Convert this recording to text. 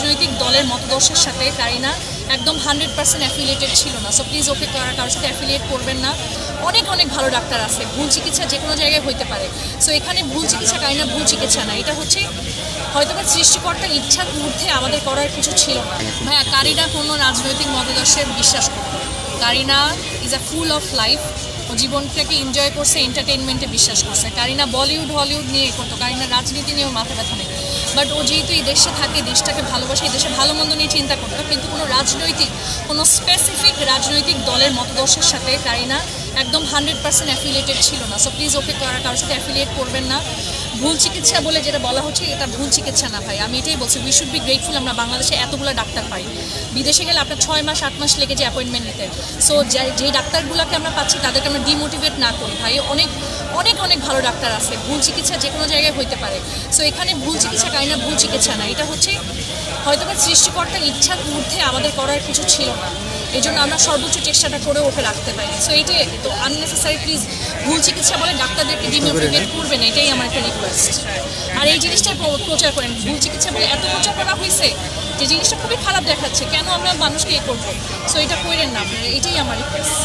রাজনৈতিক দলের মতাদর্শের সাথে কারিনা একদম 100% অ্যাফিলিয়েটেড ছিল না। সো প্লিজ ওকে কারোর সাথে অ্যাফিলিয়েট করবেন না। অনেক অনেক ভালো ডাক্তার আছে, ভুল চিকিৎসা যে কোনো জায়গায় হতে পারে। সো এখানে ভুল চিকিৎসা কারিনা ভুল চিকিৎসা না, এটা হচ্ছে হয়তোবা সৃষ্টিকর্তার ইচ্ছার ঊর্ধ্বে আমাদের করার কিছু ছিল না। ভাইয়া কারিনা কোনো রাজনৈতিক মতাদর্শে বিশ্বাস করতো। Kareena is a full of life. ও জীবনটাকে এনজয় করছে, এন্টারটেনমেন্টে বিশ্বাস করছে। কারিনা বলিউড হলিউড নিয়ে করতো, কারিনা রাজনীতি নিয়েও মাথা ব্যথা নেই। বাট ও যেহেতু এই দেশে থাকে, দেশটাকে ভালোবাসে, এই দেশে ভালো মন্দ নিয়ে চিন্তা করতো, কিন্তু কোনো স্পেসিফিক রাজনৈতিক দলের মতাদর্শের সাথে কারিনা একদম 100% অ্যাফিলিয়েটেড ছিল না। সো প্লিজ ওকে কারোর সাথে অ্যাফিলিয়েট করবেন না। ভুল চিকিৎসা বলে যেটা বলা হচ্ছে, এটা ভুল চিকিৎসা না ভাই। আমি এটাই বলছি, উই শুড বি গ্রেটফুল আমরা বাংলাদেশে এতগুলো ডাক্তার পাই। বিদেশে গেলে আপনার 6 মাস 8 মাস লেগে যায় অ্যাপয়েন্টমেন্ট নিতে। সো যে ডাক্তারগুলোকে আমরা পাচ্ছি তাদেরকে আমরা ডিমোটিভেট না করি ভাই। অনেক অনেক অনেক ভালো ডাক্তার আছে, ভুল চিকিৎসা যে কোনো জায়গায় হতে পারে। সো এখানে ভুল চিকিৎসা কারিনা ভুল চিকিৎসা না, এটা হচ্ছে হয়তোবা সৃষ্টিকর্তার ইচ্ছার ঊর্ধ্বে আমাদের করার কিছু ছিল না। এই জন্য আমরা সর্বোচ্চ চেষ্টাটা করে ওকে রাখতে পারি। সো এইটাই তো আননেসেসারি প্লিজ ভুল চিকিৎসা বলে ডাক্তারদেরকে ডিমোটিভেট করবেন, এটাই আমার একটা রিকোয়েস্ট। আর এই জিনিসটা প্রচার করেন, ভুল চিকিৎসা বলে এত প্রচার করা হয়েছে যে জিনিসটা খুবই খারাপ দেখাচ্ছে, কেন আমরা মানুষকে করবো? সো এটা করেন না আপনারা, এটাই আমার রিকোয়েস্ট।